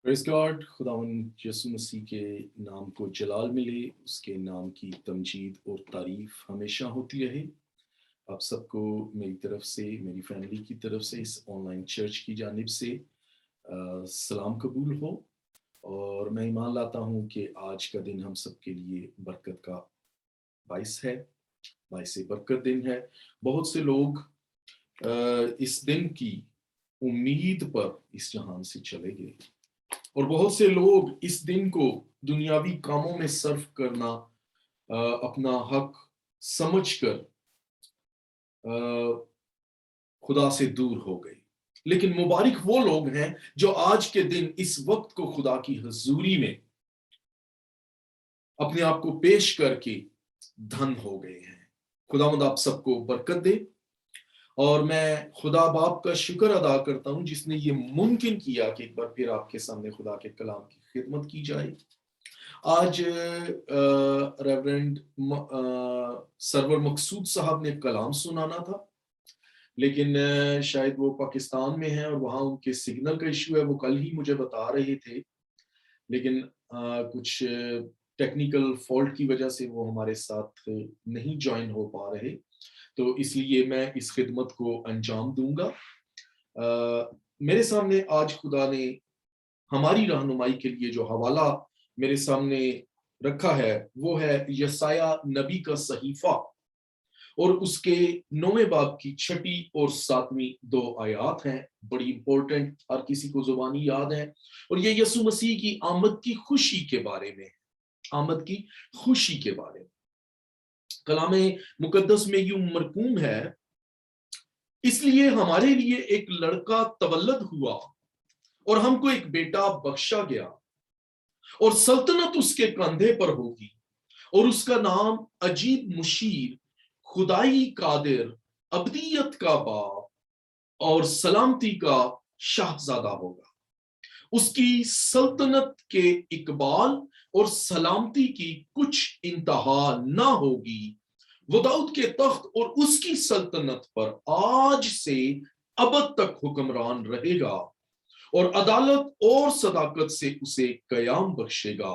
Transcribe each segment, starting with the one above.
Praise God. खुदावंद यीशु मसीह के नाम को जलाल मिले, उसके नाम की तमजीद और तारीफ हमेशा होती रहे। आप सबको मेरी तरफ से, मेरी फैमिली की तरफ से, इस ऑनलाइन चर्च की जानिब से सलाम कबूल हो। और मैं ईमान लाता हूँ कि आज का दिन हम सबके लिए बरकत का बाइस है, बाइस बरकत दिन है। बहुत से लोग इस दिन की उम्मीद पर इस जहान से चले गए, और बहुत से लोग इस दिन को दुनियावी कामों में सर्व करना अपना हक समझकर खुदा से दूर हो गए। लेकिन मुबारक वो लोग हैं जो आज के दिन इस वक्त को खुदा की हजूरी में अपने आप को पेश करके धन हो गए हैं। खुदावंद आप सबको बरकत दे। और मैं खुदा बाप का शुक्र अदा करता हूं जिसने ये मुमकिन किया कि एक बार फिर आपके सामने खुदा के कलाम की खिदमत की जाए। आज रेवरेंड सरवर मकसूद साहब ने कलाम सुनाना था, लेकिन शायद वो पाकिस्तान में हैं और वहाँ उनके सिग्नल का इशू है। वो कल ही मुझे बता रहे थे, लेकिन कुछ टेक्निकल फॉल्ट की वजह से वो हमारे साथ नहीं ज्वाइन हो पा रहे। तो इसलिए मैं इस खिदमत को अंजाम दूंगा। मेरे सामने आज खुदा ने हमारी रहनुमाई के लिए जो हवाला मेरे सामने रखा है वो है यसाया नबी का सहीफा और उसके 9वें बाब की 6ठी और 7वीं 2 आयात हैं। बड़ी इंपॉर्टेंट, हर किसी को जुबानी याद है। और ये यीशु मसीह की आमद की खुशी के बारे में, आमद की खुशी के बारे में। कलामे मुकद्दस में यूं मरकूम है, इसलिए हमारे लिए एक लड़का तवल्लद हुआ और हमको एक बेटा बख्शा गया, और सल्तनत उसके कंधे पर होगी, और उसका नाम अजीब मुशीर, खुदाई कादिर, अब्दियत का बाप और सलामती का शाहजादा होगा। उसकी सल्तनत के इकबाल और सलामती की कुछ इंतहा ना होगी। वो दाऊद के तख्त और उसकी सल्तनत पर आज से अबद तक हुक्मरान रहेगा, और अदालत और सदाकत से उसे कयाम बख्शेगा।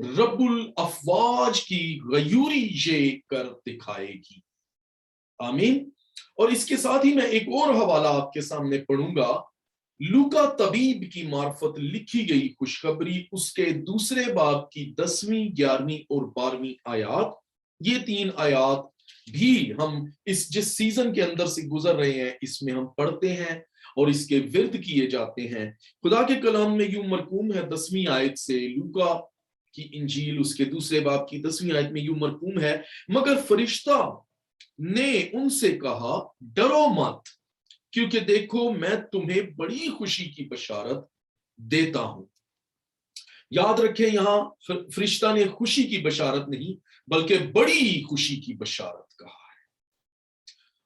रब्बुल अफवाज की गयूरी ये कर दिखाएगी। आमीन। और इसके साथ ही मैं एक और हवाला आपके सामने पढ़ूंगा। लूका तबीब की मार्फत लिखी गई खुशखबरी, उसके 2 बाब की 10वीं, 11वीं और 12वीं आयात। ये 3 आयात भी हम जिस सीजन के अंदर से गुजर रहे हैं इसमें हम पढ़ते हैं और इसके विर्द किए जाते हैं। खुदा के कलाम में यूं मरकूम है 10वीं आयत से, लूका की इंजील उसके 2 बाब की 10वीं आयत में यूं मरकूम है, मगर फरिश्ता ने उनसे कहा, डरो मत, क्योंकि देखो मैं तुम्हें बड़ी खुशी की बशारत देता हूं। याद रखें, यहां फरिश्ता ने खुशी की बशारत नहीं बल्कि बड़ी खुशी की बशारत कहा है।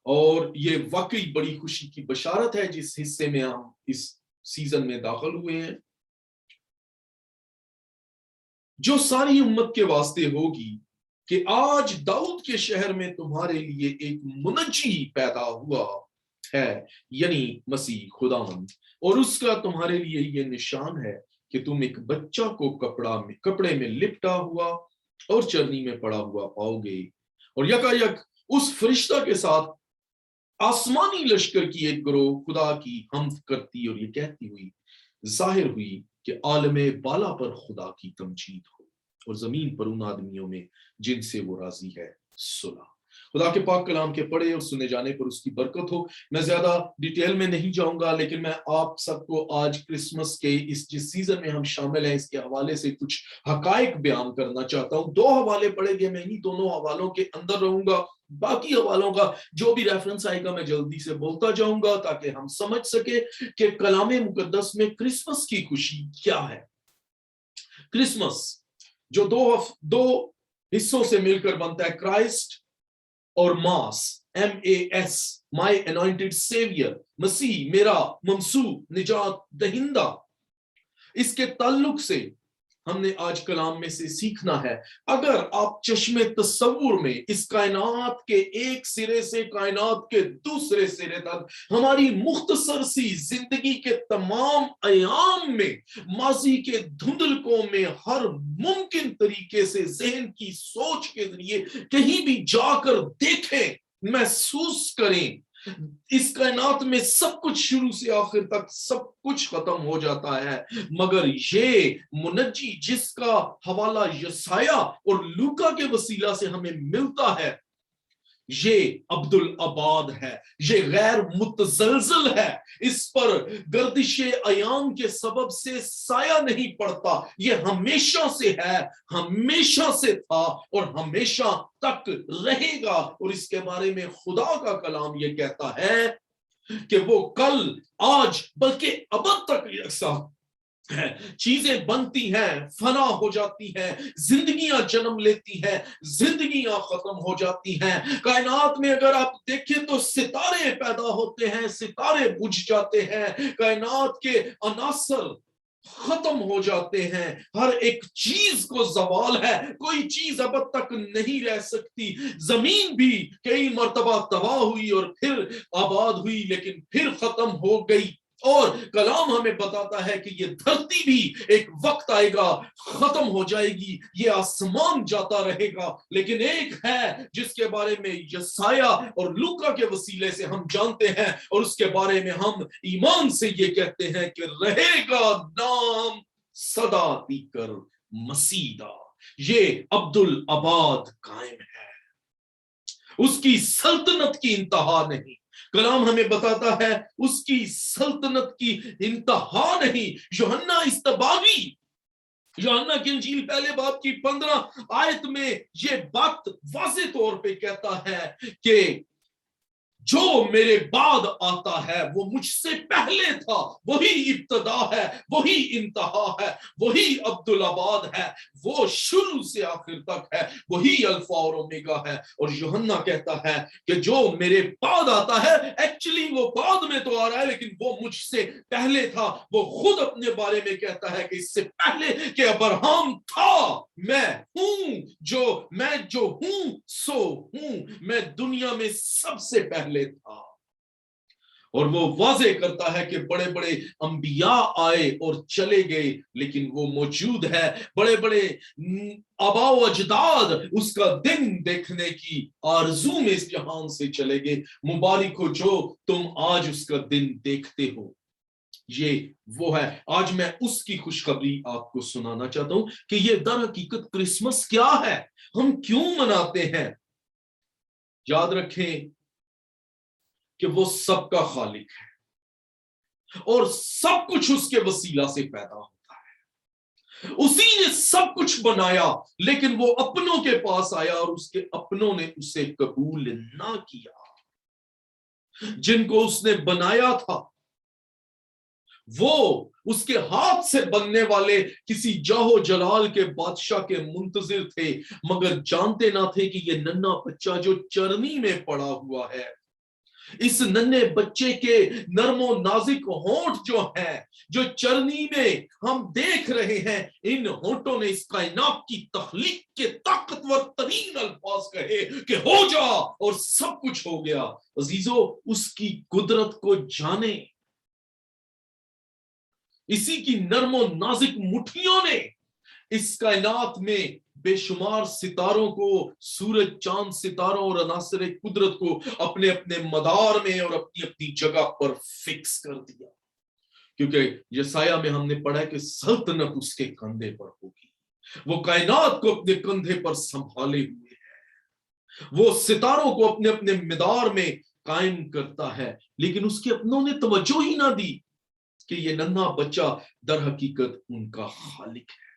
और ये वाकई बड़ी खुशी की बशारत है जिस हिस्से में हम इस सीजन में दाखिल हुए हैं, जो सारी उम्मत के वास्ते होगी कि आज दाऊद के शहर में तुम्हारे लिए एक मुनज्जी पैदा हुआ है, यानी मसीह खुदावंद। और उसका तुम्हारे लिए ये निशान है कि तुम एक बच्चा को कपड़े में लिपटा हुआ और चरनी में पड़ा हुआ पाओगे। और यकायक उस फरिश्ता के साथ आसमानी लश्कर की एक गिरोह खुदा की हमद करती और ये कहती हुई जाहिर हुई कि आलमे बाला पर खुदा की तमजीद हो और जमीन पर उन आदमियों में जिनसे वो राजी है सुना। खुदा के पाक कलाम के पढ़े और सुने जाने पर उसकी बरकत हो। मैं ज्यादा डिटेल में नहीं जाऊंगा, लेकिन मैं आप सबको आज क्रिसमस के इस जिस सीजन में हम शामिल हैं इसके हवाले से कुछ हकायक बयान करना चाहता हूं। 2 हवाले पढ़ेंगे, मैं इन्हीं दोनों हवालों के अंदर रहूंगा। बाकी हवालों का जो भी रेफरेंस आएगा मैं जल्दी से बोलता जाऊंगा ताकि हम समझ सके कि कलामे मुकद्दस में क्रिसमस की खुशी क्या है। क्रिसमस जो दो हिस्सों से मिलकर बनता है, क्राइस्ट और मास, MAS, माई अनॉइंटेड सेवियर, मसीह मेरा ममसू निजात दहिंदा। इसके ताल्लुक से हमने आज कलाम में से सीखना है, अगर आप चश्मे तस्वुर में इस कायनात के एक सिरे से कायनात के दूसरे सिरे तक हमारी मुख्तसर सी जिंदगी के तमाम अयाम में, माजी के धुंधलकों में हर मुमकिन तरीके से जहन की सोच के जरिए कहीं भी जाकर देखें, महसूस करें, इस कायनात में सब कुछ शुरू से आखिर तक सब कुछ खत्म हो जाता है, मगर ये मुनज्जी जिसका हवाला यसाया और लूका के वसीला से हमें मिलता है, ये अब्दुल आबाद है, ये गैर मुतजलजल है, इस पर गर्दिशे अयाम के सबब से साया नहीं पड़ता, ये हमेशा से है, हमेशा से था और हमेशा तक रहेगा। और इसके बारे में खुदा का कलाम ये कहता है कि वो कल, आज, बल्कि अब तक यकसा है। चीजें बनती हैं, फना हो जाती हैं, जिंदगियां जन्म लेती हैं, जिंदगियां खत्म हो जाती हैं। कायनात में अगर आप देखें तो सितारे पैदा होते हैं, सितारे बुझ जाते हैं, कायनात के अनासर खत्म हो जाते हैं, हर एक चीज को जवाल है, कोई चीज अब तक नहीं रह सकती। जमीन भी कई मर्तबा तबाह हुई और फिर आबाद हुई, लेकिन फिर खत्म हो गई। और कलाम हमें बताता है कि ये धरती भी एक वक्त आएगा, खत्म हो जाएगी, ये आसमान जाता रहेगा, लेकिन एक है जिसके बारे में यसाया और लूका के वसीले से हम जानते हैं और उसके बारे में हम ईमान से ये कहते हैं कि रहेगा नाम सदा तीकर मसीदा। ये अब्दुल आबाद कायम है, उसकी सल्तनत की इंतहा नहीं। कलाम हमें बताता है उसकी सल्तनत की इंतहा नहीं। यूहन्ना इस्तबागी, यूहन्ना की इंजील पहले बाब की 15 आयत में ये बात वाज़े तौर पे कहता है कि जो मेरे बाद आता है वो मुझसे पहले था, वही इब्तदा है, वही इंतहा है, वही अब्दुल आबाद है, वो शुरू से आखिर तक है, वही अल्फा और ओमेगा है। और यूहन्ना कहता है कि जो मेरे बाद आता है, एक्चुअली वो बाद में तो आ रहा है, लेकिन वो मुझसे पहले था। वो खुद अपने बारे में कहता है कि इससे पहले कि अब्राहम था, मैं हूं, जो हूं सो हूं, मैं दुनिया में सबसे पहले था। और वो वाजे करता है कि बड़े बड़े अंबिया आए और चले गए, लेकिन वो मौजूद है। बड़े बड़े आबाओ अजदाद उसका दिन देखने की आरजू में इस जहान से चले गए। मुबारक हो जो तुम आज उसका दिन देखते हो। ये वो है। आज मैं उसकी खुशखबरी आपको सुनाना चाहता हूं कि ये दर हकीकत क्रिसमस क्या है, हम क्यों मनाते हैं। याद रखें कि वो सबका खालिक है और सब कुछ उसके वसीला से पैदा होता है। उसी ने सब कुछ बनाया, लेकिन वो अपनों के पास आया और उसके अपनों ने उसे कबूल ना किया। जिनको उसने बनाया था वो उसके हाथ से बनने वाले किसी जाहो जलाल के बादशाह के मुंतजिर थे, मगर जानते ना थे कि ये नन्हा बच्चा जो चरनी में पड़ा हुआ है, इस नन्हे बच्चे के नरमो नाजिक होंठ जो हैं, जो चरनी में हम देख रहे हैं, इन होंठों ने इस कायनात की तख्लीक के ताकतवर तरीन अल्फाज कहे कि हो जा, और सब कुछ हो गया। अजीजों, उसकी कुदरत को जाने। इसी की नरमो नाजिक मुट्ठियों ने इस कायनात में बेशुमार सितारों को, सूरज चांद सितारों और अनासर कुदरत को अपने अपने मदार में और अपनी अपनी जगह पर फिक्स कर दिया। क्योंकि यसाया में हमने पढ़ा कि सल्तनत उसके कंधे पर होगी, वो कायनात को अपने कंधे पर संभाले हुए है, वो सितारों को अपने अपने मदार में कायम करता है। लेकिन उसके अपनों ने तवज्जो ही ना दी कि ये नन्हा बच्चा दर हकीकत उनका खालिक है।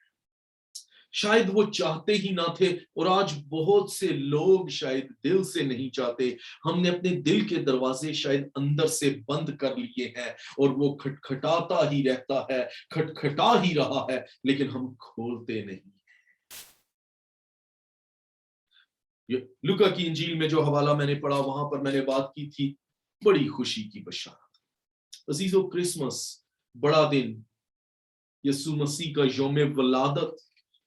शायद वो चाहते ही ना थे, और आज बहुत से लोग शायद दिल से नहीं चाहते। हमने अपने दिल के दरवाजे शायद अंदर से बंद कर लिए हैं और वो खटखटाता ही रहता है, खटखटा ही रहा है, लेकिन हम खोलते नहीं। लूका की इंजील में जो हवाला मैंने पढ़ा, वहां पर मैंने बात की थी बड़ी खुशी की बशारत। अजीजों, क्रिसमस बड़ा दिन यसु मसीह का यौम वलादत,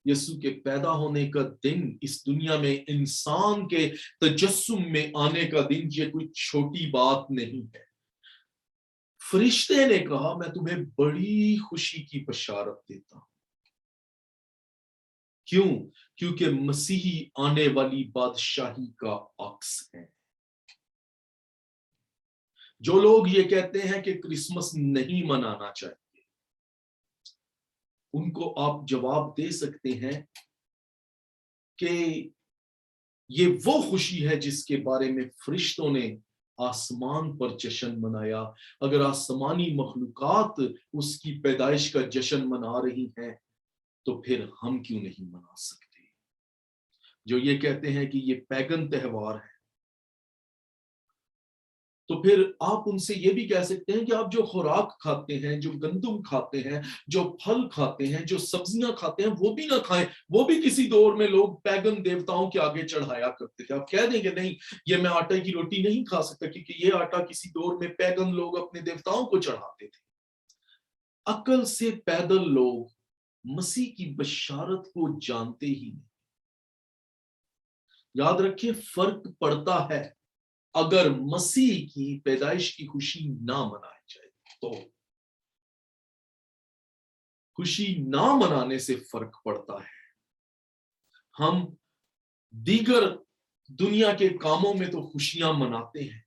यसु के पैदा होने का दिन, इस दुनिया में इंसान के तजस्सुम में आने का दिन, ये कोई छोटी बात नहीं है। फरिश्ते ने कहा मैं तुम्हें बड़ी खुशी की बशारत देता हूं। क्यों? क्योंकि मसीही आने वाली बादशाही का अक्स है। जो लोग ये कहते हैं कि क्रिसमस नहीं मनाना चाहिए, उनको आप जवाब दे सकते हैं कि ये वो खुशी है जिसके बारे में फरिश्तों ने आसमान पर जश्न मनाया। अगर आसमानी मखलूकात उसकी पैदाइश का जश्न मना रही हैं, तो फिर हम क्यों नहीं मना सकते? जो ये कहते हैं कि ये पैगन त्योहार है, तो फिर आप उनसे ये भी कह सकते हैं कि आप जो खुराक खाते हैं, जो गंदुम खाते हैं, जो फल खाते हैं, जो सब्जियां खाते हैं, वो भी ना खाएं। वो भी किसी दौर में लोग पैगन देवताओं के आगे चढ़ाया करते थे। आप कह देंगे नहीं, ये मैं आटे की रोटी नहीं खा सकता, क्योंकि ये आटा किसी दौर में पैगन लोग अपने देवताओं को चढ़ाते थे। अकल से पैदल लोग मसीह की बशारत को जानते ही नहीं। याद रखिए, फर्क पड़ता है अगर मसीह की पैदाइश की खुशी ना मनाई जाए तो। खुशी ना मनाने से फर्क पड़ता है। हम दीगर दुनिया के कामों में तो खुशियां मनाते हैं,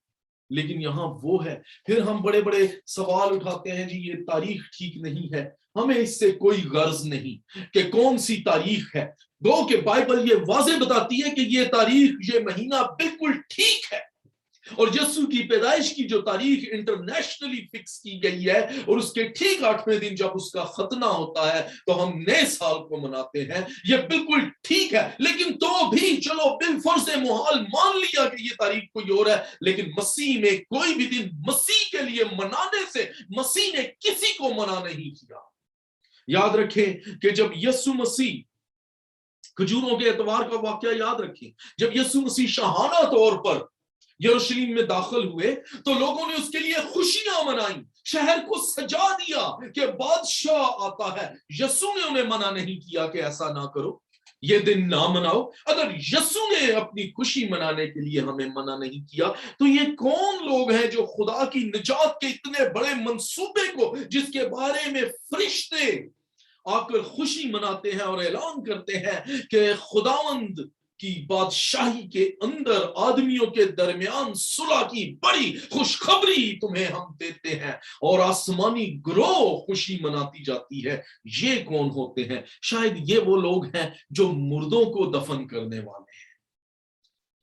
लेकिन यहां वो है। फिर हम बड़े बड़े सवाल उठाते हैं, जी ये तारीख ठीक नहीं है। हमें इससे कोई गर्ज नहीं कि कौन सी तारीख है। गो के बाइबल ये वाज़े बताती है कि ये तारीख, ये महीना बिल्कुल ठीक है। और यीशु की पैदाइश की जो तारीख इंटरनेशनली फिक्स की गई है, और उसके ठीक 8वें दिन जब उसका खतना होता है तो हम नए साल को मनाते हैं, ये बिल्कुल ठीक है। लेकिन तो भी चलो बिलफर्ज मुहाल मान लिया कि ये तारीख कोई और है, लेकिन मसीह में कोई भी दिन मसीह के लिए मनाने से मसीह ने किसी को मना नहीं किया। याद रखें कि जब यीशु मसीह, खजूरों के एतवार का वाकया याद रखें, जब यीशु मसीह शाहाना तौर पर यरूशलेम में दाखिल हुए तो लोगों ने उसके लिए खुशियां मनाई, शहर को सजा दिया कि बादशाह आता है। यीशु ने उन्हें मना नहीं किया कि ऐसा ना करो, ये दिन ना मनाओ। अगर यीशु ने अपनी खुशी मनाने के लिए हमें मना नहीं किया, तो ये कौन लोग हैं जो खुदा की निजात के इतने बड़े मंसूबे को, जिसके बारे में फरिश्ते आकर खुशी मनाते हैं और ऐलान करते हैं कि खुदावंद की बादशाही के अंदर आदमियों के दरमियान सुलह की बड़ी खुशखबरी तुम्हें हम देते हैं, और आसमानी ग्रोह खुशी मनाती जाती है। ये कौन होते हैं? शायद ये वो लोग हैं जो मुर्दों को दफन करने वाले हैं।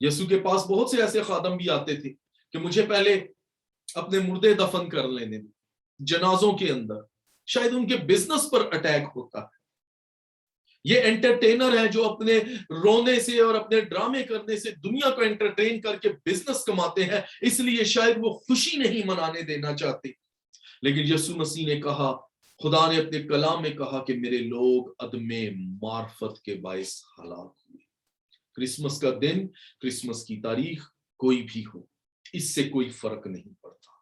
यीशु के पास बहुत से ऐसे खादम भी आते थे कि मुझे पहले अपने मुर्दे दफन कर लेने दे। जनाजों के अंदर शायद उनके बिजनेस पर अटैक होता है। ये एंटरटेनर है जो अपने रोने से और अपने ड्रामे करने से दुनिया को एंटरटेन करके बिजनेस कमाते हैं, इसलिए शायद वो खुशी नहीं मनाने देना चाहते। लेकिन यीशु मसीह ने कहा, खुदा ने अपने कलाम में कहा कि मेरे लोग अदमे मार्फत के बाइस हलाक हुए। क्रिसमस का दिन, क्रिसमस की तारीख कोई भी हो, इससे कोई फर्क नहीं पड़ता।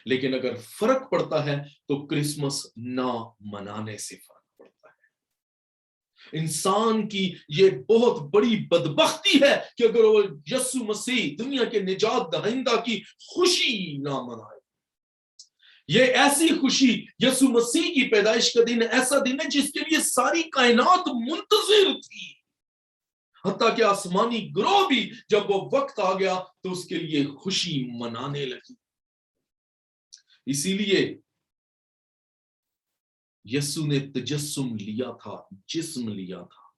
लेकिन अगर फर्क पड़ता है तो क्रिसमस ना मनाने से फर्क पड़ता है। इंसान की ये बहुत बड़ी बदबख्ती है कि अगर वो यीशु मसीह दुनिया के निजात दहिंदा की खुशी ना मनाए। ये ऐसी खुशी, यीशु मसीह की पैदाइश का दिन ऐसा दिन है जिसके लिए सारी कायनात मुंतजिर थी। हत्ता कि आसमानी ग्रोह भी जब वो वक्त आ गया तो उसके लिए खुशी मनाने लगी। इसीलिए यीशु ने तजस्सुम लिया था, जिस्म लिया था,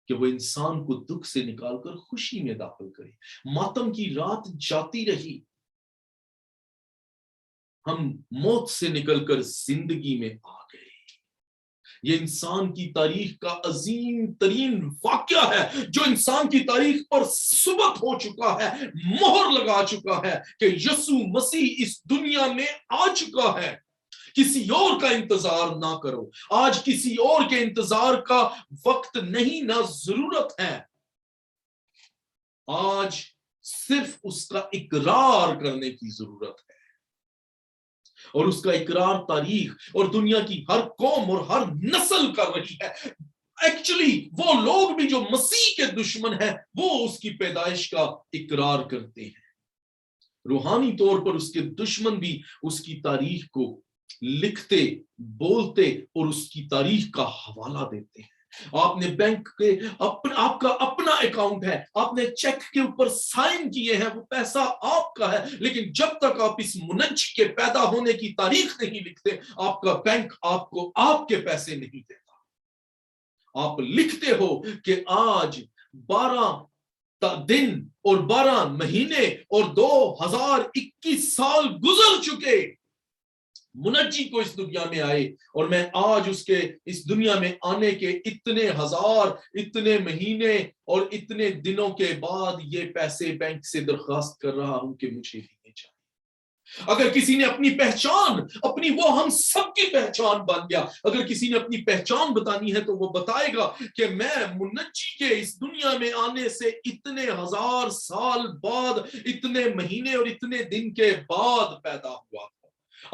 कि वो इंसान को दुख से निकालकर खुशी में दाखिल करे। मातम की रात जाती रही, हम मौत से निकलकर जिंदगी में आ गए। ये इंसान की तारीख का अजीम तरीन वाकया है, जो इंसान की तारीख पर सुबत हो चुका है, मोहर लगा चुका है कि यीशु मसीह इस दुनिया में आ चुका है। किसी और का इंतजार ना करो। आज किसी और के इंतजार का वक्त नहीं, ना जरूरत है। आज सिर्फ उसका इकरार करने की जरूरत है। اور اس کا اقرار تاریخ اور دنیا کی ہر قوم اور ہر نسل کر رہی ہے. ایکچولی وہ لوگ بھی جو مسیح کے دشمن ہیں وہ اس کی پیدائش کا اقرار کرتے ہیں. روحانی طور پر اس کے دشمن بھی اس کی تاریخ کو لکھتے، بولتے اور اس کی تاریخ کا حوالہ دیتے ہیں. آپ نے بینک کے آپ کا اپنا اکاؤنٹ ہے، آپ نے چیک کے اوپر سائن کیے ہیں، وہ پیسہ آپ کا ہے، لیکن جب تک آپ اس منجی کے پیدا ہونے کی تاریخ نہیں لکھتے آپ کا بینک آپ کو آپ کے پیسے نہیں دیتا. آپ لکھتے ہو کہ آج 12 دن اور 12 مہینے اور 2021 سال گزر چکے منجی کو اس دنیا میں آئے، اور میں آج اس کے اس دنیا میں آنے کے اتنے ہزار، اتنے مہینے اور اتنے دنوں کے بعد یہ پیسے بینک سے درخواست کر رہا ہوں کہ مجھے دینے چاہیے. اگر کسی نے اپنی پہچان، اپنی وہ ہم سب کی پہچان بن گیا، اگر کسی نے اپنی پہچان بتانی ہے تو وہ بتائے گا کہ میں منجی کے اس دنیا میں آنے سے اتنے ہزار سال بعد، اتنے مہینے اور اتنے دن کے بعد پیدا ہوا.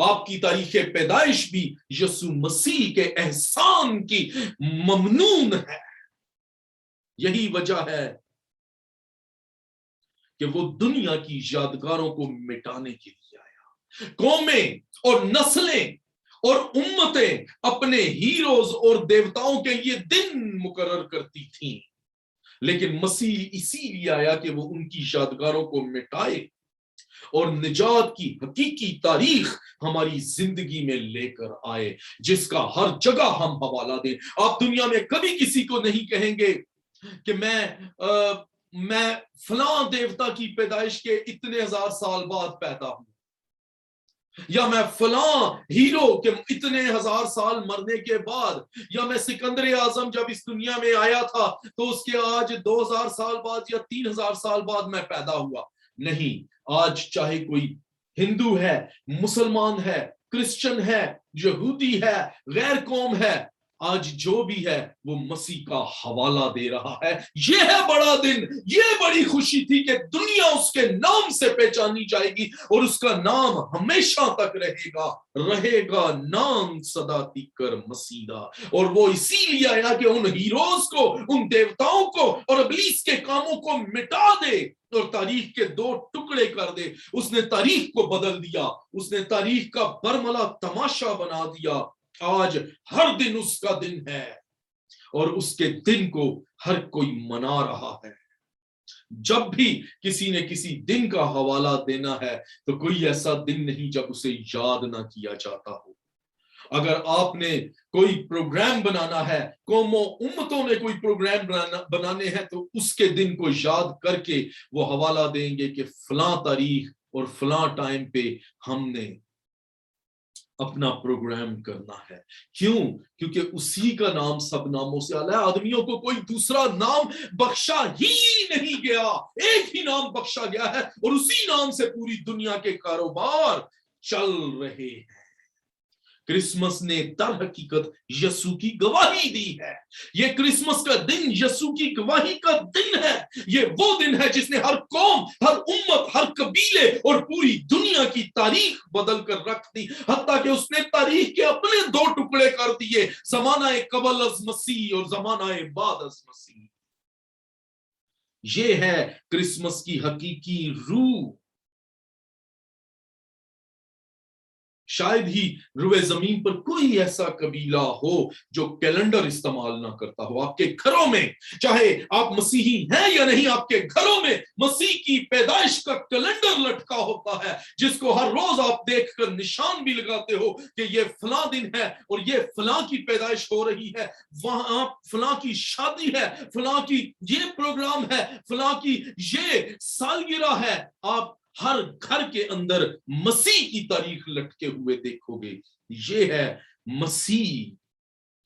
آپ کی تاریخ پیدائش بھی یسوع مسیح کے احسان کی ممنون ہے. یہی وجہ ہے کہ وہ دنیا کی یادگاروں کو مٹانے کے لیے آیا. قومیں اور نسلیں اور امتیں اپنے ہیروز اور دیوتاؤں کے لیے دن مقرر کرتی تھیں، لیکن مسیح اسی لیے آیا کہ وہ ان کی یادگاروں کو مٹائے اور نجات کی حقیقی تاریخ ہماری زندگی میں لے کر آئے، جس کا ہر جگہ ہم حوالہ دیں. آپ دنیا میں کبھی کسی کو نہیں کہیں گے کہ میں فلاں دیوتا کی پیدائش کے اتنے ہزار سال بعد پیدا ہوں، یا میں فلاں ہیرو کے اتنے ہزار سال مرنے کے بعد، یا میں سکندر اعظم جب اس دنیا میں آیا تھا تو اس کے آج 2000 سال بعد یا 3000 سال بعد میں پیدا ہوا. نہیں، آج چاہے کوئی ہندو ہے، مسلمان ہے، کرسچن ہے، یہودی ہے، غیر قوم ہے، آج جو بھی ہے وہ مسیح کا حوالہ دے رہا ہے. یہ ہے بڑا دن، یہ بڑی خوشی تھی کہ دنیا اس کے نام سے پہچانی جائے گی اور اس کا نام ہمیشہ تک رہے گا نام سدا تیکر مسیحا. اور وہ اسی لیے آیا کہ ان ہیروز کو، ان دیوتاؤں کو اور ابلیس کے کاموں کو مٹا دے اور تاریخ کے 2 ٹکڑے کر دے. اس نے تاریخ کو بدل دیا، اس نے تاریخ کا برملا تماشا بنا دیا. آج ہر دن اس کا دن ہے اور اس کے دن کو ہر کوئی منا رہا ہے. جب بھی کسی نے کسی دن کا حوالہ دینا ہے تو کوئی ایسا دن نہیں جب اسے یاد نہ کیا جاتا ہو. اگر آپ نے کوئی پروگرام بنانا ہے، قوموں امتوں نے کوئی پروگرام بنانے ہیں، تو اس کے دن کو یاد کر کے وہ حوالہ دیں گے کہ فلاں تاریخ اور فلاں ٹائم پہ ہم نے اپنا پروگرام کرنا ہے. کیوں؟ کیونکہ اسی کا نام سب ناموں سے اعلیٰ ہے. آدمیوں کو کوئی دوسرا نام بخشا ہی نہیں گیا، ایک ہی نام بخشا گیا ہے اور اسی نام سے پوری دنیا کے کاروبار چل رہے ہیں. کرسمس نے در حقیقت یسوع کی گواہی دی ہے. یہ کرسمس کا دن یسوع کی گواہی کا دن ہے. یہ وہ دن ہے جس نے ہر قوم، ہر امت، ہر قبیلے اور پوری دنیا کی تاریخ بدل کر رکھ دی. حتیٰ کہ اس نے تاریخ کے اپنے 2 ٹکڑے کر دیے، زمانہ قبل از مسیح اور زمانہ بعد از مسیح. یہ ہے کرسمس کی حقیقی روح. شاید ہی روئے زمین پر کوئی ایسا قبیلہ ہو جو کیلنڈر استعمال نہ کرتا ہو. آپ کے گھروں میں، چاہے آپ مسیحی ہیں یا نہیں، آپ کے گھروں میں مسیح کی پیدائش کا کیلنڈر لٹکا ہوتا ہے، جس کو ہر روز آپ دیکھ کر نشان بھی لگاتے ہو کہ یہ فلاں دن ہے اور یہ فلاں کی پیدائش ہو رہی ہے، وہاں فلاں کی شادی ہے، فلاں کی یہ پروگرام ہے، فلاں کی یہ سالگرہ ہے. آپ ہر گھر کے اندر مسیح کی تاریخ لٹکے ہوئے دیکھو گے. یہ ہے مسیح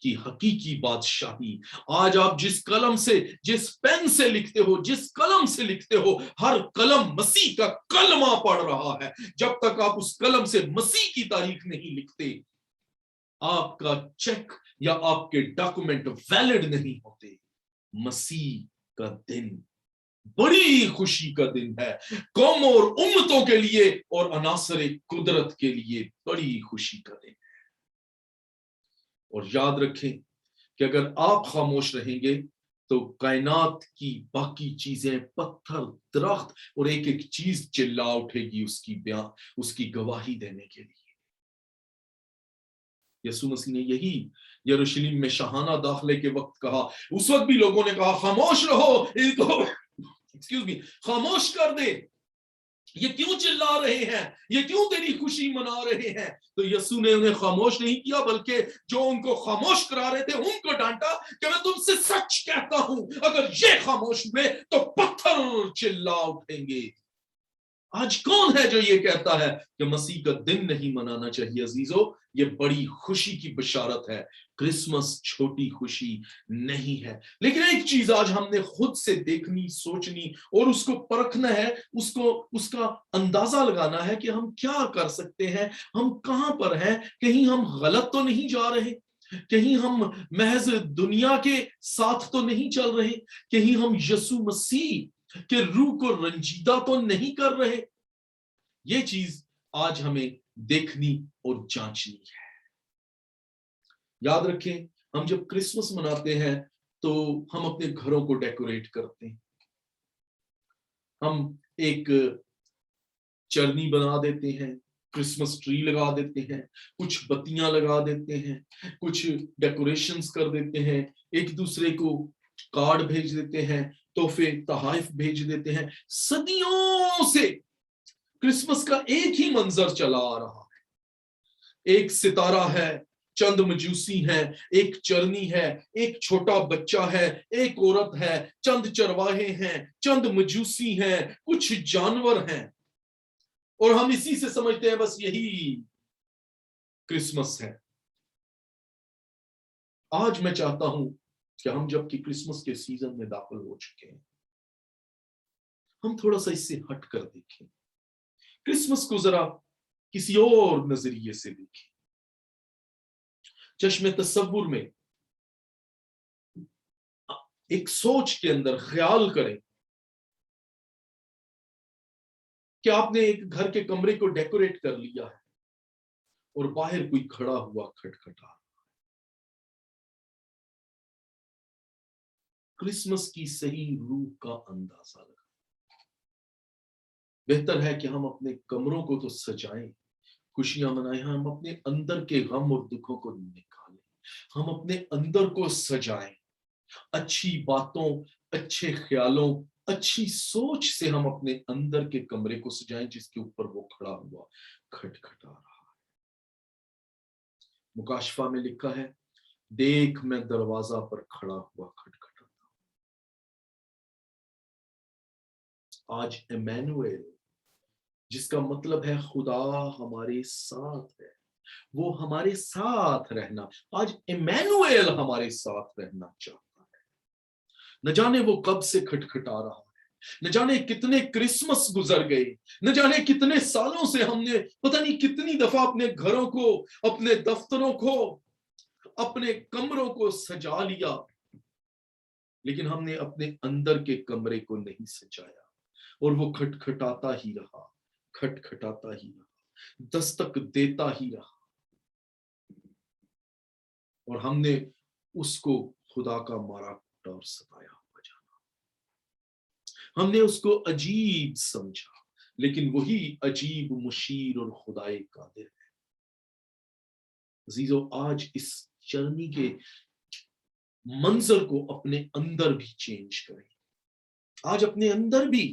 کی حقیقی بادشاہی. آج آپ جس قلم سے، جس پین سے لکھتے ہو، جس قلم سے لکھتے ہو، ہر قلم مسیح کا کلمہ پڑھ رہا ہے. جب تک آپ اس قلم سے مسیح کی تاریخ نہیں لکھتے، آپ کا چیک یا آپ کے ڈاکومنٹ ویلڈ نہیں ہوتے. مسیح کا دن बड़ी खुशी का दिन है, कौम और उम्मतों के लिए और अनासर कुदरत के लिए बड़ी खुशी का दिन है। और याद रखें कि अगर आप खामोश रहेंगे तो कायनात की बाकी चीजें, पत्थर, दरख्त और एक एक चीज चिल्ला उठेगी उसकी गवाही देने के लिए। यीशु मसीह ने यही यरूशलेम में शाहाना दाखिले के वक्त कहा। उस वक्त भी लोगों ने कहा खामोश रहो, इनको एक्सक्यूज मी, खामोश कर दे, ये क्यों चिल्ला रहे हैं, ये क्यों तेरी खुशी मना रहे हैं। तो यीशु ने उन्हें खामोश नहीं किया, बल्कि जो उनको खामोश करा रहे थे उनको डांटा कि मैं तुमसे सच कहता हूं, अगर ये खामोश हुए तो पत्थर चिल्ला उठेंगे। आज कौन है जो ये कहता है कि मसीह का दिन नहीं मनाना चाहिए? अजीजों, ये बड़ी खुशी की बशारत है। क्रिसमस छोटी खुशी नहीं है। लेकिन एक चीज आज हमने खुद से देखनी, सोचनी और उसको परखना है, उसका अंदाजा लगाना है कि हम क्या कर सकते हैं, हम कहां पर हैं, कहीं हम गलत तो नहीं जा रहे, कहीं हम महज दुनिया के साथ तो नहीं चल रहे, कहीं हम यीशु मसीह कि रूह को रंजीदा तो नहीं कर रहे। ये चीज आज हमें देखनी और जांचनी है। याद रखें, हम जब क्रिसमस मनाते हैं तो हम अपने घरों को डेकोरेट करते हैं, हम एक चरनी बना देते हैं, क्रिसमस ट्री लगा देते हैं, कुछ बत्तियां लगा देते हैं, कुछ डेकोरेशंस कर देते हैं, एक दूसरे को कार्ड भेज देते हैं, तोहफे तोहफे भेज देते हैं। सदियों से क्रिसमस का एक ही मंजर चला आ रहा है। एक सितारा है, चंद मजूसी हैं, एक चरनी है, एक छोटा बच्चा है, एक औरत है, चंद चरवाहे हैं, चंद मजूसी हैं, कुछ जानवर हैं, और हम इसी से समझते हैं बस यही क्रिसमस है। आज मैं चाहता हूं कि हम जबकि क्रिसमस के सीजन में दाखिल हो चुके हैं, हम थोड़ा सा इससे हट कर देखें, क्रिसमस को जरा किसी और नजरिए से देखें। चश्मे तसव्वुर में एक सोच के अंदर ख्याल करें कि आपने एक घर के कमरे को डेकोरेट कर लिया है और बाहर कोई खड़ा हुआ खटखटा। क्रिसमस की सही रूह का अंदाजा लगा। बेहतर है कि हम अपने कमरों को तो सजाएं, खुशियां मनाएं, हम अपने अंदर के गम और दुखों को निकालें, हम अपने अंदर को सजाएं, अच्छी बातों, अच्छे ख्यालों, अच्छी सोच से हम अपने अंदर के कमरे को सजाएं जिसके ऊपर वो खड़ा हुआ खटखटा रहा है। मुकाशफा में लिखा है, देख मैं दरवाजा पर खड़ा हुआ खटखटाता हूं। आज इमैनुएल, जिसका मतलब है खुदा हमारे साथ है, वो हमारे साथ रहना, आज इमैनुएल हमारे साथ रहना चाहता है। न जाने वो कब से खटखटा रहा है, न जाने कितने क्रिसमस गुजर गए, न जाने कितने सालों से हमने पता नहीं कितनी दफा अपने घरों को, अपने दफ्तरों को, अपने कमरों को सजा लिया, लेकिन हमने अपने अंदर के कमरे को नहीं सजाया, और वो खटखटाता ही रहा, खटखटाता ही रहा, दस्तक देता ही रहा, और हमने उसको खुदा का मारा कूटा और सताया हुआ जाना, हमने उसको अजीब समझा, लेकिन वही अजीब मुशीर और खुदाए कादिर है। अजीजों, आज इस चरनी के मंजर को अपने अंदर भी चेंज करें, आज अपने अंदर भी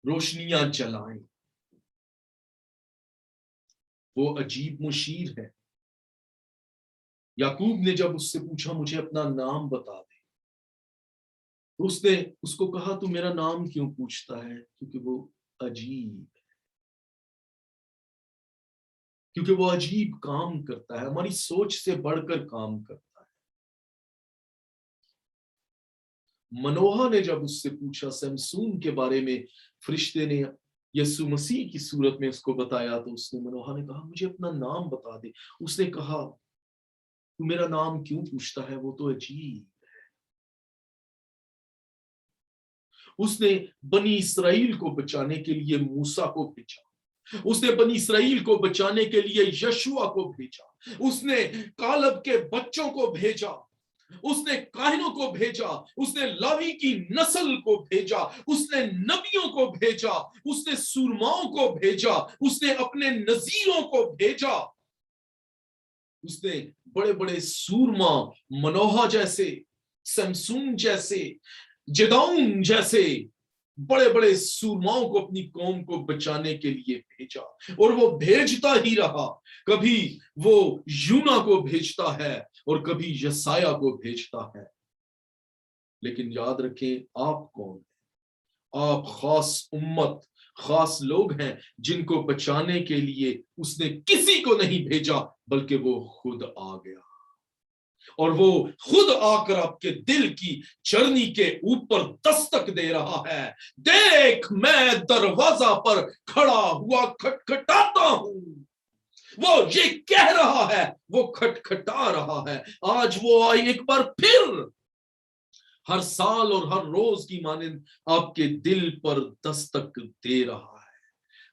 रोशनियां जलाएं। वो अजीब मुशीर है। याकूब ने जब उससे पूछा मुझे अपना नाम बता दे, तो उसने उसको कहा तू मेरा नाम क्यों पूछता है? क्योंकि वो अजीब है, क्योंकि वो अजीब काम करता है, हमारी सोच से बढ़कर काम करता है। मनोहा ने जब उससे पूछा सैमसून के बारे में, फरिश्ते ने यीशु मसीह की सूरत में उसको बताया, तो उसने, मनोहा ने कहा मुझे अपना नाम बता दे। उसने कहा तू मेरा नाम क्यों पूछता है, वो तो अजीब। उसने बनी इसराइल को बचाने के लिए मूसा को भेजा, उसने बनी इसराइल को बचाने के लिए यशुआ को भेजा, उसने कालब के बच्चों को भेजा, उसने काहिनों को भेजा, उसने लावी की नस्ल को भेजा, उसने नबियों को भेजा, उसने सूरमाओं को भेजा, उसने अपने नजीरों को भेजा, उसने बड़े बड़े सूरमा मनोहा जैसे, समसून जैसे, जदाऊन जैसे बड़े बड़े सूरमाओं को अपनी कौम को बचाने के लिए भेजा, और वो भेजता ही रहा। कभी वो यूना को भेजता है और कभी यसाया को भेजता है। लेकिन याद रखें, आप कौन हैं? आप खास उम्मत, खास लोग हैं जिनको बचाने के लिए उसने किसी को नहीं भेजा, बल्कि वो खुद आ गया, और वो खुद आकर आपके दिल की चरनी के ऊपर दस्तक दे रहा है। देख, मैं दरवाजा पर खड़ा हुआ खटखटाता हूं। वो ये कह रहा है, वो खटखटा रहा है। आज वो एक बार फिर हर साल और हर रोज की मानिंद आपके दिल पर दस्तक दे रहा है।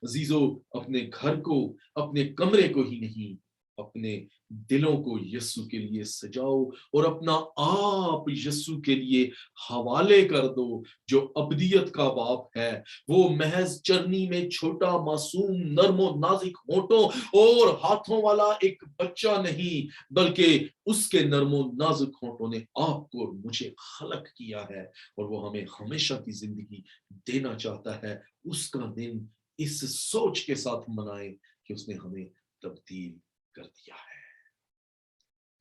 अजीजों, अपने घर को, अपने कमरे को ही नहीं, अपने दिलों को यीशु के लिए सजाओ और अपना आप यीशु के लिए हवाले कर दो, जो अब्दियत का बाप है। वो महज चरनी में छोटा मासूम नर्मो नाजिक होठों और हाथों वाला एक बच्चा नहीं, बल्कि उसके नर्मो नाजुक होठों ने आपको और मुझे खलक किया है, और वो हमें हमेशा की जिंदगी देना चाहता है। उसका दिन इस सोच के साथ मनाएं कि उसने हमें तब्दील कर दिया है।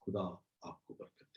खुदा आपको बरकत